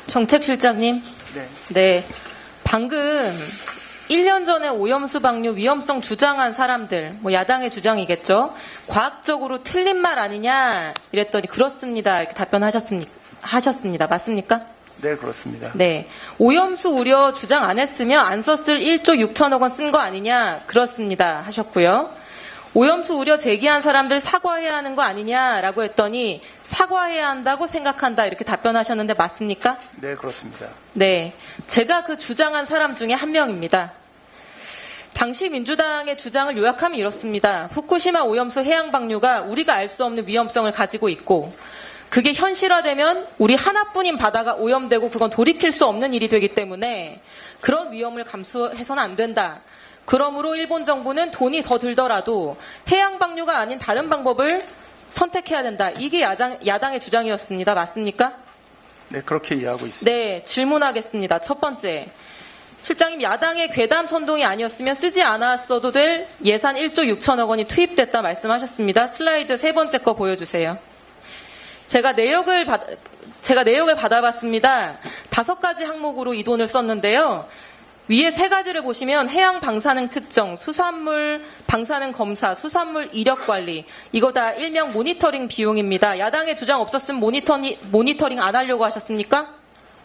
정책실장님. 네. 네. 방금 1년 전에 오염수 방류 위험성 주장한 사람들, 뭐 야당의 주장이겠죠. 과학적으로 틀린 말 아니냐 이랬더니 그렇습니다. 이렇게 답변하셨습니다. 맞습니까? 네, 그렇습니다. 네. 오염수 우려 주장 안 했으면 안 썼을 1조 6천억 원 쓴 거 아니냐. 그렇습니다. 하셨고요. 오염수 우려 제기한 사람들 사과해야 하는 거 아니냐라고 했더니 사과해야 한다고 생각한다. 이렇게 답변하셨는데 맞습니까? 네, 그렇습니다. 네. 제가 그 주장한 사람 중에 한 명입니다. 당시 민주당의 주장을 요약하면 이렇습니다. 후쿠시마 오염수 해양 방류가 우리가 알 수 없는 위험성을 가지고 있고 그게 현실화되면 우리 하나뿐인 바다가 오염되고 그건 돌이킬 수 없는 일이 되기 때문에 그런 위험을 감수해서는 안 된다. 그러므로 일본 정부는 돈이 더 들더라도 해양 방류가 아닌 다른 방법을 선택해야 된다. 이게 야당의 주장이었습니다. 맞습니까? 네, 그렇게 이해하고 있습니다. 네, 질문하겠습니다. 첫 번째. 실장님, 야당의 괴담 선동이 아니었으면 쓰지 않았어도 될 예산 1조 6천억 원이 투입됐다 말씀하셨습니다. 슬라이드 세 번째 거 보여주세요. 제가 내역을 받아봤습니다. 5가지 항목으로 이 돈을 썼는데요. 위에 3가지를 보시면 해양 방사능 측정, 수산물 방사능 검사, 수산물 이력 관리 이거 다 일명 모니터링 비용입니다. 야당의 주장 없었으면 모니터링 안 하려고 하셨습니까?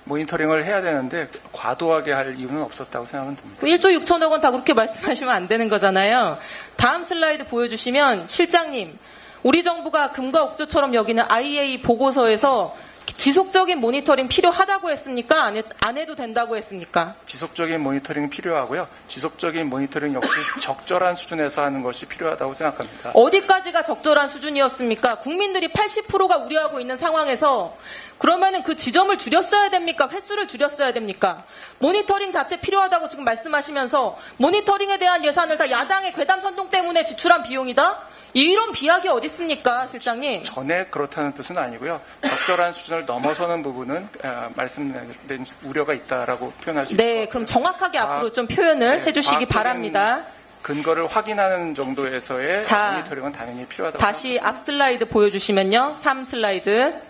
모니터링을 해야 되는데 과도하게 할 이유는 없었다고 생각은 듭니다. 1조 6천억 원 다 그렇게 말씀하시면 안 되는 거잖아요. 다음 슬라이드 보여주시면 실장님, 우리 정부가 금과 옥조처럼 여기는 IEA 보고서에서 지속적인 모니터링 필요하다고 했습니까? 안 해도 된다고 했습니까? 지속적인 모니터링이 필요하고요. 지속적인 모니터링 역시 적절한 수준에서 하는 것이 필요하다고 생각합니다. 어디까지가 적절한 수준이었습니까? 국민들이 80%가 우려하고 있는 상황에서 그러면은 그 지점을 줄였어야 됩니까? 횟수를 줄였어야 됩니까? 모니터링 자체 필요하다고 지금 말씀하시면서 모니터링에 대한 예산을 다 야당의 괴담 선동 때문에 지출한 비용이다? 이런 비약이 어디 있습니까, 실장님? 전에 그렇다는 뜻은 아니고요. 적절한 수준을 넘어서는 부분은 말씀드린 우려가 있다라고 표현할 수 있을 것 같아요. 네, 그럼 정확하게 앞으로 좀 표현을 해주시기 바랍니다. 근거를 확인하는 정도에서의 모니터링은 당연히 필요하다고 다시 앞 슬라이드 보여주시면요. 3 슬라이드.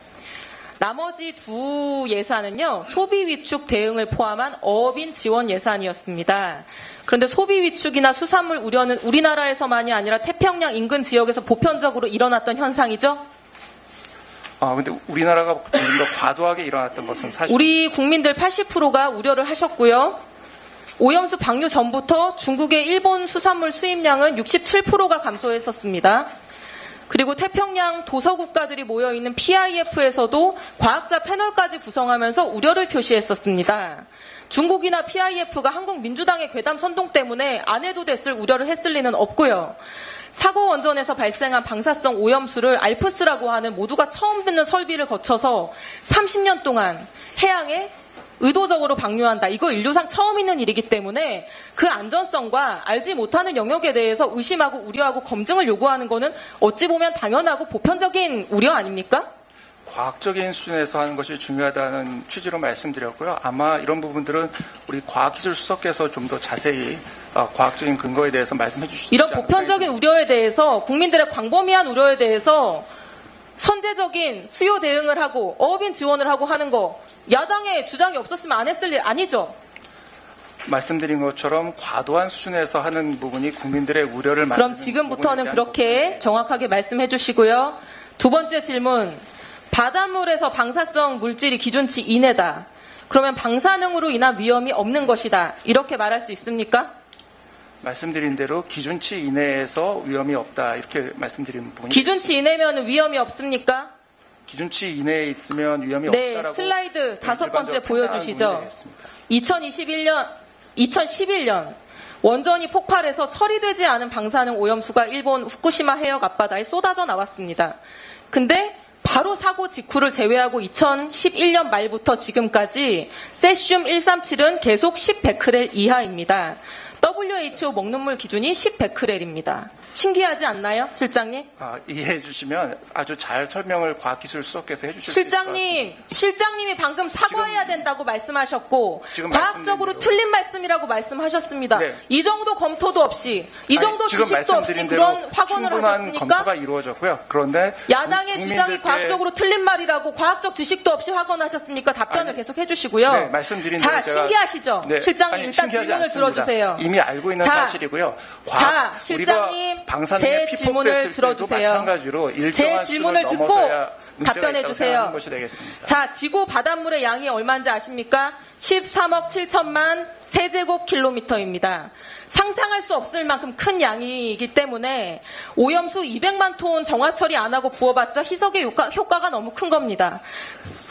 나머지 두 예산은요. 소비 위축 대응을 포함한 어업인 지원 예산이었습니다. 그런데 소비 위축이나 수산물 우려는 우리나라에서만이 아니라 태평양 인근 지역에서 보편적으로 일어났던 현상이죠? 근데 우리나라가 좀 더 과도하게 일어났던 것은 사실. 우리 국민들 80%가 우려를 하셨고요. 오염수 방류 전부터 중국의 일본 수산물 수입량은 67%가 감소했었습니다. 그리고 태평양 도서국가들이 모여있는 PIF에서도 과학자 패널까지 구성하면서 우려를 표시했었습니다. 중국이나 PIF가 한국 민주당의 괴담 선동 때문에 안 해도 됐을 우려를 했을 리는 없고요. 사고 원전에서 발생한 방사성 오염수를 알프스라고 하는 모두가 처음 듣는 설비를 거쳐서 30년 동안 해양에 의도적으로 방류한다. 이거 인류상 처음 있는 일이기 때문에 그 안전성과 알지 못하는 영역에 대해서 의심하고 우려하고 검증을 요구하는 것은 어찌 보면 당연하고 보편적인 우려 아닙니까? 과학적인 수준에서 하는 것이 중요하다는 취지로 말씀드렸고요. 아마 이런 부분들은 우리 과학기술수석께서 좀 더 자세히 과학적인 근거에 대해서 말씀해 주시지 이런 보편적인 우려에 대해서 국민들의 광범위한 우려에 대해서 선제적인 수요 대응을 하고 어업인 지원을 하고 하는 거 야당의 주장이 없었으면 안 했을 일 아니죠? 말씀드린 것처럼 과도한 수준에서 하는 부분이 국민들의 우려를 만드는 그럼 지금부터는 그렇게 정확하게 말씀해 주시고요. 두 번째 질문. 바닷물에서 방사성 물질이 기준치 이내다. 그러면 방사능으로 인한 위험이 없는 것이다. 이렇게 말할 수 있습니까? 말씀드린 대로 기준치 이내에서 위험이 없다. 이렇게 말씀드린 부분이 기준치 이내면 위험이 없습니까? 기준치 이내에 있으면 위험이 네, 없다라고. 슬라이드 5번째 보여주시죠. 2011년 원전이 폭발해서 처리되지 않은 방사능 오염수가 일본 후쿠시마 해역 앞바다에 쏟아져 나왔습니다. 근데 바로 사고 직후를 제외하고 2011년 말부터 지금까지 세슘 137은 계속 10베크렐 이하입니다. WHO 먹는 물 기준이 10베크렐입니다. 신기하지 않나요, 실장님? 이해해 주시면 아주 잘 설명을 과학기술수석께서 해주실 수 있을 것 같습니다. 실장님이 방금 사과해야 된다고 말씀하셨고 지금 과학적으로 말씀드린 틀린 말씀이라고 말씀하셨습니다. 네. 이 정도 검토도 없이 이 정도 지금 지식도 없이 말씀드린 대로 그런 확언을 충분한 하셨습니까? 검토가 이루어졌고요. 그런데 야당의 주장이 국민들께- 과학적으로 틀린 말이라고 과학적 지식도 없이 확언하셨습니까? 답변을 아니, 계속 해주시고요. 네, 말씀드린 자, 대로 제가- 신기하시죠? 네, 실장님 아니, 일단 신기하지 질문을 않습니다. 들어주세요. 이미 알고 있는 자, 사실이고요. 자, 실장님 우리가 방사능에 제 질문을 피폭됐을 때도 들어주세요. 마찬가지로 제 일정한 질문을 수준을 듣고 넘어서야 문제가 답변해 있다고 주세요. 생각하는 것이 되겠습니다. 자, 지구 바닷물의 양이 얼마인지 아십니까? 13억 7천만 세제곱킬로미터입니다. 상상할 수 없을 만큼 큰 양이기 때문에 오염수 200만 톤 정화 처리 안 하고 부어봤자 희석의 효과가 너무 큰 겁니다.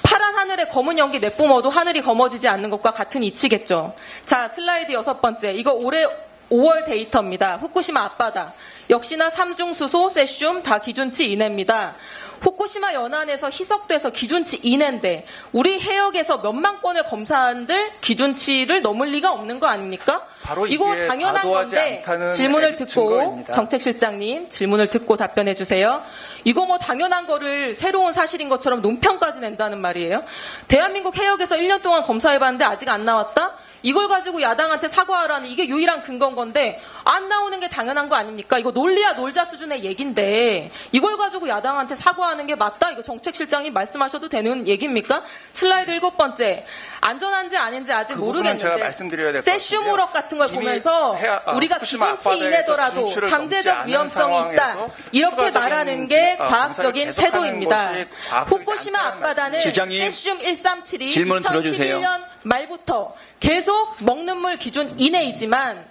파란 하늘에 검은 연기 내뿜어도 하늘이 검어지지 않는 것과 같은 이치겠죠. 자, 슬라이드 6번째. 이거 올해 5월 데이터입니다. 후쿠시마 앞바다. 역시나 삼중수소, 세슘 다 기준치 이내입니다. 후쿠시마 연안에서 희석돼서 기준치 이내인데 우리 해역에서 몇만 건을 검사한들 기준치를 넘을 리가 없는 거 아닙니까? 바로 이거 이게 당연한 과도하지 건데 않다는 질문을 듣고 증거입니다. 정책실장님 질문을 듣고 답변해 주세요. 이거 뭐 당연한 거를 새로운 사실인 것처럼 논평까지 낸다는 말이에요. 대한민국 해역에서 1년 동안 검사해봤는데 아직 안 나왔다? 이걸 가지고 야당한테 사과하라는 이게 유일한 근거인 건데 안 나오는 게 당연한 거 아닙니까? 이거 놀리야 놀자 수준의 얘기인데 이걸 가지고 야당한테 사과하는 게 맞다? 이거 정책실장이 말씀하셔도 되는 얘기입니까? 슬라이드 7번째. 안전한지 아닌지 아직 그 부분은 모르겠는데 제가 말씀드려야 될것 세슘 같은데요. 우럭 같은 걸 이미 보면서 우리가 후쿠시마 기준치 앞바다에서 이내더라도 기준치를 잠재적 넘지 위험성이 않은 있다. 상황에서 이렇게 추가적인 말하는 게 검사를 과학적인 계속하는 태도입니다. 것이 과학적이지 후쿠시마 않다는 앞바다는 실장님, 세슘 137이 질문 들어주세요. 2011년 말부터 계속 먹는 물 기준 이내이지만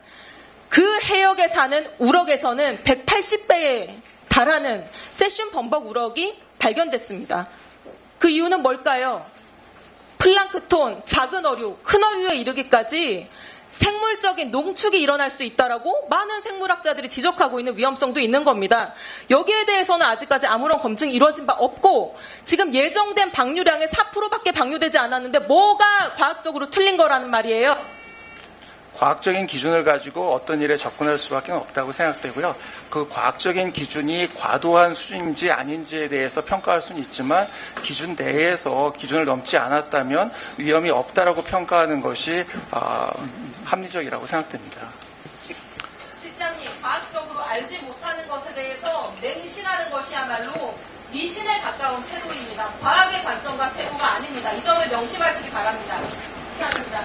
그 해역에 사는 우럭에서는 180배에 달하는 세슘 범벅 우럭이 발견됐습니다. 그 이유는 뭘까요? 플랑크톤, 작은 어류, 큰 어류에 이르기까지 생물적인 농축이 일어날 수 있다라고 많은 생물학자들이 지적하고 있는 위험성도 있는 겁니다. 여기에 대해서는 아직까지 아무런 검증이 이루어진 바 없고 지금 예정된 방류량의 4%밖에 방류되지 않았는데 뭐가 과학적으로 틀린 거라는 말이에요. 과학적인 기준을 가지고 어떤 일에 접근할 수밖에 없다고 생각되고요. 그 과학적인 기준이 과도한 수준인지 아닌지에 대해서 평가할 수는 있지만 기준 내에서 기준을 넘지 않았다면 위험이 없다라고 평가하는 것이 합리적이라고 생각됩니다. 실장님, 과학적으로 알지 못하는 것에 대해서 맹신하는 것이야말로 미신에 가까운 태도입니다. 과학의 관점과 태도가 아닙니다. 이 점을 명심하시기 바랍니다. 이상입니다.